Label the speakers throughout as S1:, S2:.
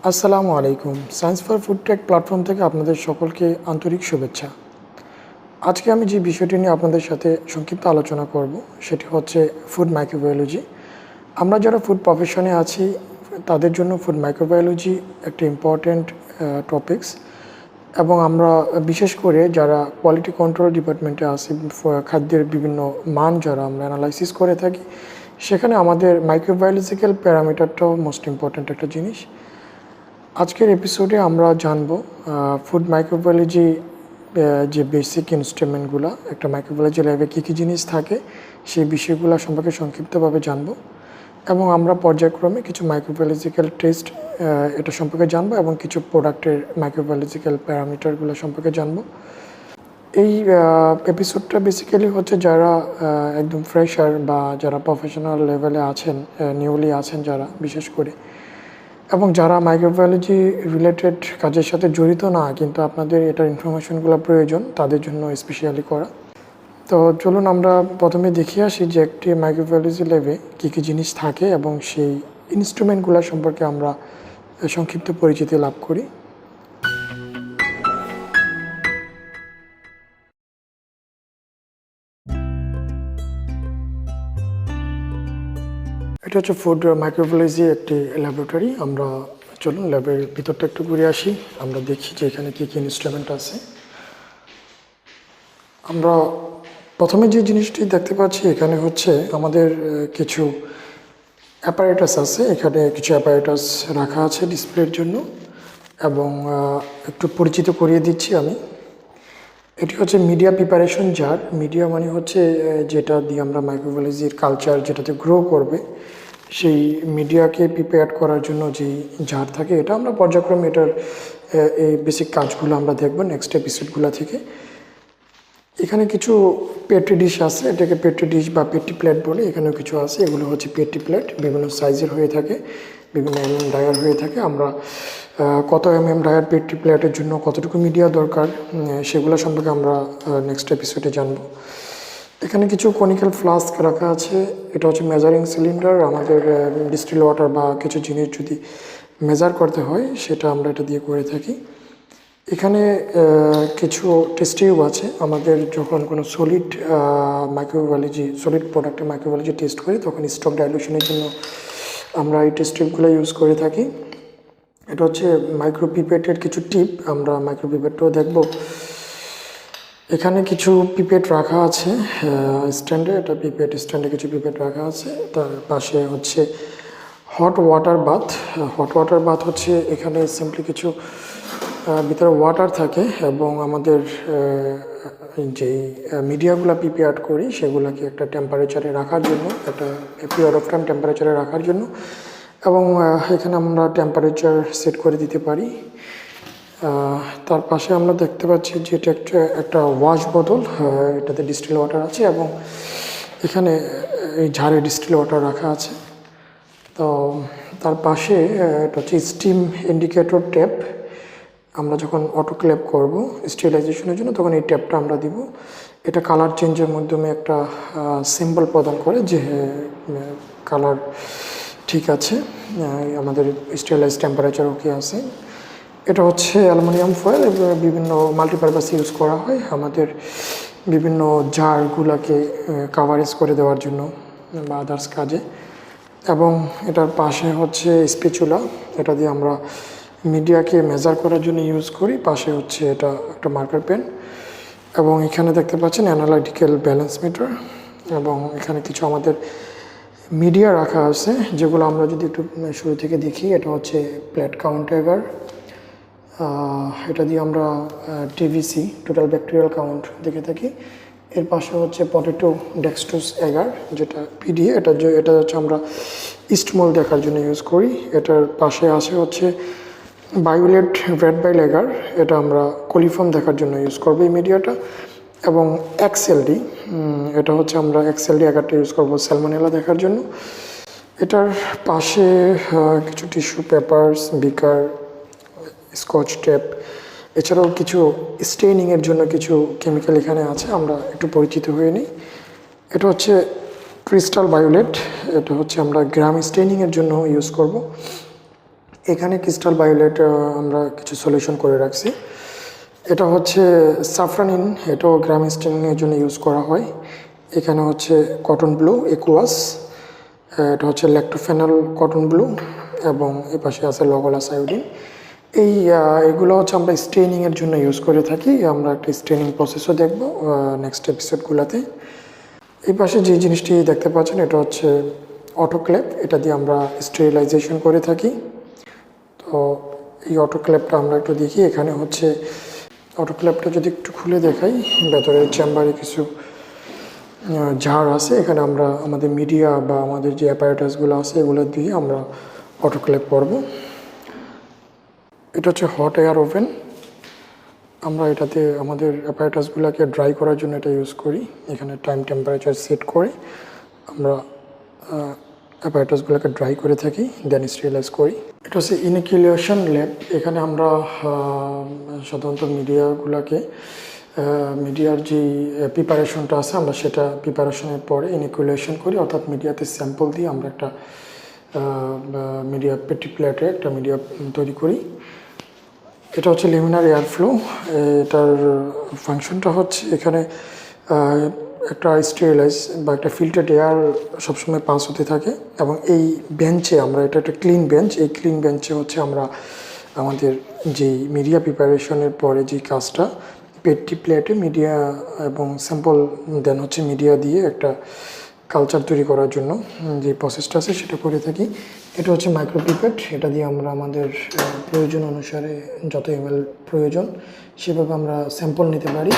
S1: আসসালামু আলাইকুম। Science for food tech platform থেকে আপনাদের সকলকে আন্তরিক শুভেচ্ছা। আজকে আমি যে বিষয়টি নিয়ে আপনাদের সাথে সংক্ষিপ্ত আলোচনা করব সেটি হচ্ছে ফুড মাইক্রোবায়োলজি। আমরা যারা ফুড প্রফেশনে আছি তাদের জন্য ফুড মাইক্রোবায়োলজি একটি ইম্পর্ট্যান্ট টপিকস, এবং আমরা বিশেষ করে যারা কোয়ালিটি কন্ট্রোল ডিপার্টমেন্টে আছি, খাদ্যের বিভিন্ন মান যারা আমরা অ্যানালাইসিস করে থাকি, সেখানে আমাদের মাইক্রোবায়োলজিক্যাল প্যারামিটারটাও মোস্ট ইম্পর্ট্যান্ট একটা জিনিস। আজকের এপিসোডে আমরা জানব ফুড মাইক্রোবায়োলজি যে বেসিক ইনস্ট্রুমেন্টগুলো একটা মাইক্রোবায়োলজি ল্যাবে কী কী জিনিস থাকে সেই বিষয়গুলো সম্পর্কে সংক্ষিপ্তভাবে জানব, এবং আমরা পর্যায়ক্রমে কিছু মাইক্রোবায়োলজিক্যাল টেস্ট এটা সম্পর্কে জানব এবং কিছু প্রোডাক্টের মাইক্রোবায়োলজিক্যাল প্যারামিটারগুলো সম্পর্কে জানব। এই এপিসোডটা বেসিক্যালি হচ্ছে যারা একদম ফ্রেশার বা যারা প্রফেশনাল লেভেলে আছেন, নিউলি আছেন যারা, বিশেষ করে, এবং যারা মাইক্রোবায়োলজি রিলেটেড কাজের সাথে জড়িত না কিন্তু আপনাদের এটার ইনফরমেশনগুলো প্রয়োজন, তাদের জন্য স্পেশালি করা। তো চলুন আমরা প্রথমে দেখে আসি যে একটি মাইক্রোবায়োলজি ল্যাবে কী কী জিনিস থাকে এবং সেই ইনস্ট্রুমেন্টগুলো সম্পর্কে আমরা সংক্ষিপ্ত পরিচিতি লাভ করি। এটা হচ্ছে ফুড মাইক্রোবায়োলজি একটি ল্যাবরেটরি। আমরা চলুন ল্যাবের ভিতরটা একটু ঘুরে আসি, আমরা দেখি যে এখানে কী কী ইনস্ট্রুমেন্ট আছে। আমরা প্রথমে যে জিনিসটি দেখতে পাচ্ছি এখানে হচ্ছে আমাদের কিছু অ্যাপারেটাস আছে। এখানে কিছু অ্যাপারেটাস রাখা আছে ডিসপ্লের জন্য, এবং একটু পরিচিত করিয়ে দিচ্ছি আমি। এটি হচ্ছে মিডিয়া প্রিপারেশন জার। মিডিয়া মানে হচ্ছে যেটা দিয়ে আমরা মাইক্রোবায়োলজির কালচার যেটাতে গ্রো করবে সেই মিডিয়াকে প্রিপেয়ার করার জন্য যেই জার থাকে, এটা আমরা পর্যায়ক্রমে এটার এই বেসিক কাজগুলো আমরা দেখব নেক্সট এপিসোডগুলো থেকে। এখানে কিছু পেট্রি ডিশ আছে, এটাকে পেট্রি ডিশ বা পেট্রি প্লেট বলে। এখানেও কিছু আছে, এগুলো হচ্ছে পেট্রি প্লেট, বিভিন্ন সাইজের হয়ে থাকে, বিভিন্ন ডায়ার হয়ে থাকে। আমরা কত ডায়ার পেট্রি প্লেটের জন্য কতটুকু মিডিয়া দরকার সেগুলো সম্পর্কে আমরা নেক্সট এপিসোডে জানব। এখানে কিছু কনিক্যাল ফ্লাস্ক রাখা আছে, এটা হচ্ছে মেজারিং সিলিন্ডার। আমাদের ডিস্টিল ওয়াটার বা কিছু জিনিস যদি মেজার করতে হয় সেটা আমরা এটা দিয়ে করে থাকি। এখানে কিছু টেস্ট টিউব আছে। আমাদের যখন কোনো সলিড প্রোডাক্টের মাইক্রোবায়োলজি টেস্ট করি তখন স্টক ডাইলুশনের জন্য আমরা এই টেস্ট টিউবগুলো ইউজ করে থাকি। এটা হচ্ছে মাইক্রোপিপেটের কিছু টিপ, আমরা মাইক্রোপিপেটটাও দেখব। এখানে কিছু পিপেট রাখা আছে স্ট্যান্ডে, এটা পিপেট স্ট্যান্ডে কিছু পিপেট রাখা আছে। তার পাশে হচ্ছে hot water bath. Hot water bath হচ্ছে এখানে সিম্পলি কিছু ভিতরে ওয়াটার থাকে, এবং আমাদের যেই মিডিয়াগুলো প্রিপেয়ার করি সেগুলোকে একটা টেম্পারেচারে রাখার জন্য, একটা পিরিয়ড অফ টাইম টেম্পারেচারে রাখার জন্য, এবং এখানে আমরা টেম্পারেচার সেট করে দিতে পারি। তার পাশে আমরা দেখতে পাচ্ছি যে এটা একটা ওয়াশ বোতল, এটাতে ডিস্টিল ওয়াটার আছে, এবং এখানে এই ঝাড়ে ডিস্টিল ওয়াটার রাখা আছে। তো তার পাশে এটা হচ্ছে স্টিম ইন্ডিকেটর ট্যাপ। আমরা যখন অটোক্লেভ করব স্টেরিলাইজেশনের জন্য তখন এই ট্যাপটা আমরা দিব। এটা কালার চেঞ্জের মাধ্যমে একটা সিম্বল প্রদান করে যে কালার ঠিক আছে, আমাদের স্টেরিলাইজ টেম্পারেচার ওকে আছে। এটা হচ্ছে অ্যালুমিনিয়াম ফয়েল, বিভিন্ন মাল্টিপারপাস ইউজ করা হয় আমাদের বিভিন্ন জারগুলোকে কাভারেজ করে দেওয়ার জন্য বা আদার্স কাজে। এবং এটার পাশে হচ্ছে স্পেচুলা, এটা দিয়ে আমরা মিডিয়াকে মেজার করার জন্য ইউজ করি। পাশে হচ্ছে এটা একটা মার্কার পেন, এবং এখানে দেখতে পাচ্ছেন অ্যানালাইটিক্যাল ব্যালেন্স মিটার, এবং এখানে কিছু আমাদের মিডিয়া রাখা আছে যেগুলো আমরা যদি একটু শুরু থেকে দেখি। এটা হচ্ছে প্লেট কাউন্ট এগার, এটা দিয়ে আমরা টিভিসি টোটাল ব্যাকটেরিয়াল কাউন্ট দেখে থাকি। এর পাশে হচ্ছে পটেটো ডেক্সট্রোজ এগার, যেটা পিডিএ, এটা হচ্ছে আমরা ইস্টমল দেখার জন্য ইউজ করি। এটার পাশে আছে হচ্ছে বায়োলেট রেড বাইল এগার, এটা আমরা কোলিফর্ম দেখার জন্য ইউজ করবো এই মিডিয়াটা। এবং এক্সএলডি, এটা হচ্ছে আমরা এক্সএলডি এগারটা ইউজ করবো স্যালমোনেলা দেখার জন্য। এটার পাশে কিছু টিস্যু পেপারস, বিকার, স্কচ টেপ, এছাড়াও কিছু স্টেইনিংয়ের জন্য কিছু কেমিক্যাল এখানে আছে, আমরা একটু পরিচিত হয়ে নিই। এটা হচ্ছে ক্রিস্টাল বায়োলেট, এটা হচ্ছে আমরা গ্রাম স্টেইনিংয়ের জন্য ইউজ করব। এখানে ক্রিস্টাল ভায়োলেট আমরা কিছু সলিউশন করে রাখছি। এটা হচ্ছে সাফরানিন, এটাও গ্রাম স্টেনিংয়ের জন্য ইউজ করা হয়। এখানে হচ্ছে কটন ব্লু একুয়াস, এটা হচ্ছে ল্যাক্টোফেনল কটন ব্লু, এবং এ পাশে আছে লগলাস আয়োডিন। এগুলো হচ্ছে আমরা স্টেনিংয়ের জন্য ইউজ করে থাকি। আমরা একটা স্টেনিং প্রসেসও দেখব নেক্সট এপিসোডগুলোতে। এই পাশে যে জিনিসটি দেখতে পাচ্ছেন এটা হচ্ছে অটোক্লেভ, এটা দিয়ে আমরা স্টেরিলাইজেশন করে থাকি। তো এই অটোক্লেভটা আমরা একটু দেখি। এখানে হচ্ছে অটোক্লেভটা যদি একটু খুলে দেখাই, ভেতরের চেম্বারে কিছু জার আছে। এখানে আমরা আমাদের মিডিয়া বা আমাদের যে অ্যাপারেটাসগুলো আছে এগুলো দিয়ে আমরা অটোক্লেভ করব। এটা হচ্ছে হট এয়ার ওভেন, আমরা এটাতে আমাদের অ্যাপারেটাসগুলোকে ড্রাই করার জন্য এটা ইউজ করি। এখানে টাইম টেম্পারেচার সেট করে আমরা অ্যাপারেটাসগুলোকে ড্রাই করে থাকি, দেন স্টেরিলাইজ করি। এটা হচ্ছে ইনিকুলেশন ল্যাব, এখানে আমরা সাধারণত মিডিয়ার যে প্রিপারেশনটা আছে আমরা সেটা প্রিপারেশনের পরে ইনিকুলেশন করি, অর্থাৎ মিডিয়াতে স্যাম্পল দিয়ে আমরা একটা মিডিয়া পেটি প্লেটে একটা মিডিয়া তৈরি করি। এটা হচ্ছে লিমিনার এয়ার ফ্লো, এটার ফাংশনটা হচ্ছে এখানে একটা স্টেরিলাইজ বা একটা ফিল্টার্ড এয়ার সবসময় পাস হতে থাকে। এবং এই বেঞ্চে আমরা, এটা একটা ক্লিন বেঞ্চ, এই ক্লিন বেঞ্চে হচ্ছে আমরা আমাদের যেই মিডিয়া প্রিপারেশনের পরে যে কাজটা পেটি প্লেটে মিডিয়া এবং স্যাম্পল দেন হচ্ছে মিডিয়া দিয়ে একটা কালচার তৈরি করার জন্য যে প্রসেসটা আছে সেটা করে থাকি। এটা হচ্ছে মাইক্রোপিপেট, এটা দিয়ে আমরা আমাদের প্রয়োজন অনুসারে যত এমএল প্রয়োজন সেভাবে আমরা স্যাম্পল নিতে পারি।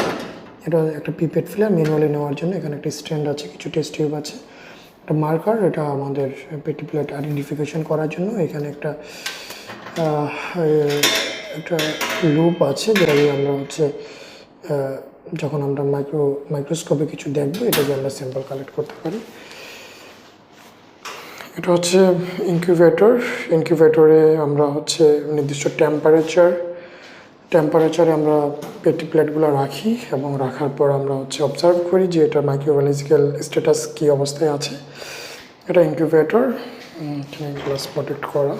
S1: এটা একটা পিপেট ফিলার ম্যানুয়ালি নেওয়ার জন্য, এখানে একটা স্ট্যান্ড আছে, কিছু টেস্ট টিউব আছে, একটা মার্কার, এটা আমাদের পেটি প্লেট আইডেন্টিফিকেশন করার জন্য। এখানে একটা লুপ আছে যেটা দিয়ে আমরা হচ্ছে যখন আমরা মাইক্রোস্কোপে কিছু দেখবো এটা দিয়ে আমরা স্যাম্পল কালেক্ট করতে পারি। এটা হচ্ছে ইনকিউবেটরে আমরা হচ্ছে নির্দিষ্ট টেম্পারেচারে আমরা পেটি প্লেটগুলো রাখি এবং রাখার পর আমরা হচ্ছে অবজার্ভ করি যে এটা মাইক্রোবায়োলজিক্যাল স্ট্যাটাস কী অবস্থায় আছে। এটা ইনকিউবেটর, গ্লাস প্রোটেক্ট করা,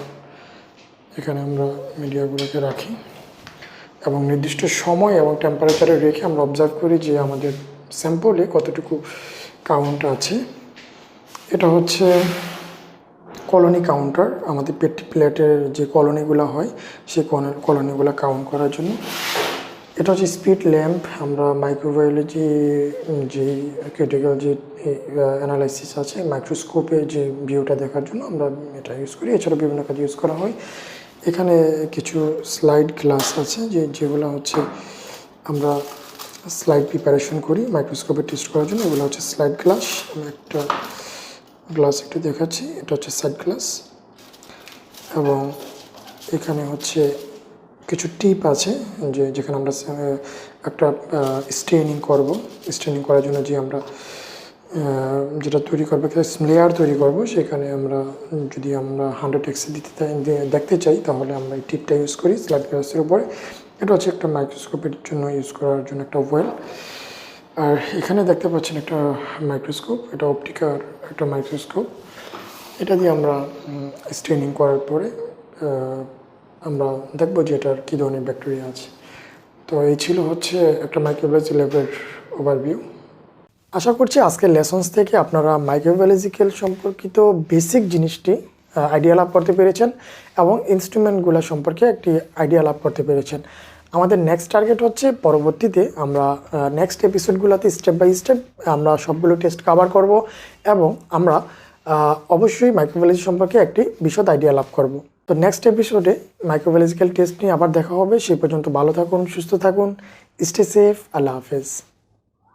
S1: এখানে আমরা মিডিয়াগুলোকে রাখি এবং নির্দিষ্ট সময় এবং টেম্পারেচারে রেখে আমরা অবজার্ভ করি যে আমাদের স্যাম্পলে কতটুকু কাউন্ট আছে। এটা হচ্ছে কলোনি কাউন্টার, আমাদের পেটি প্লেটের যে কলোনিগুলো হয় সেই কলোনিগুলো কাউন্ট করার জন্য। এটা হচ্ছে স্পিড ল্যাম্প, আমরা মাইক্রোবায়োলজি যে ক্রিটিক্যাল যে অ্যানালাইসিস আছে মাইক্রোস্কোপে যে ভিউটা দেখার জন্য আমরা এটা ইউজ করি। এছাড়া বিভিন্ন কাজে ইউজ করা হয়। এখানে কিছু স্লাইড গ্লাস আছে যেগুলো হচ্ছে আমরা স্লাইড প্রিপারেশন করি মাইক্রোস্কোপে টেস্ট করার জন্য। এগুলো হচ্ছে স্লাইড গ্লাস। আমি একটা গ্লাস একটু দেখাচ্ছি, এটা হচ্ছে সাইড গ্লাস। এবং এখানে হচ্ছে কিছু টিপ আছে যেখানে আমরা একটা স্টেনিং করার জন্য যে আমরা যেটা তৈরি করবো, লেয়ার তৈরি করবো, সেখানে আমরা যদি আমরা 100x দেখতে চাই তাহলে আমরা এই টিপটা ইউজ করি স্লাইড গ্লাসের উপরে। এটা হচ্ছে একটা মাইক্রোস্কোপের জন্য ইউজ করার জন্য একটা ওয়েল। আর এখানে দেখতে পাচ্ছেন একটা মাইক্রোস্কোপ, এটা অপটিকার একটা মাইক্রোস্কোপ। এটা দিয়ে আমরা স্টেনিং করার পরে আমরা দেখব যে এটার কী ধরনের ব্যাকটেরিয়া আছে। তো এই ছিল হচ্ছে একটা মাইক্রোবায়োলজি ল্যাবের ওভারভিউ। আশা করছি আজকের লেসন্স থেকে আপনারা মাইক্রোবায়োলজিক্যাল সম্পর্কিত বেসিক জিনিসটি আইডিয়া লাভ করতে পেরেছেন এবং ইনস্ট্রুমেন্টগুলো সম্পর্কে একটি আইডিয়া লাভ করতে পেরেছেন। আমাদের নেক্সট টার্গেট হচ্ছে পরবর্তীতে আমরা নেক্সট এপিসোডগুলোতে স্টেপ বাই স্টেপ আমরা সবগুলো টেস্ট কভার করব এবং আমরা অবশ্যই মাইক্রোবায়োলজি সম্পর্কে একটি বিশদ আইডিয়া লাভ করব। তো নেক্সট এপিসোডে মাইক্রোবায়োলজিক্যাল টেস্ট নিয়ে আবার দেখা হবে। সেই পর্যন্ত ভালো থাকুন, সুস্থ থাকুন, স্টে সেফ, আল্লাহ হাফেজ।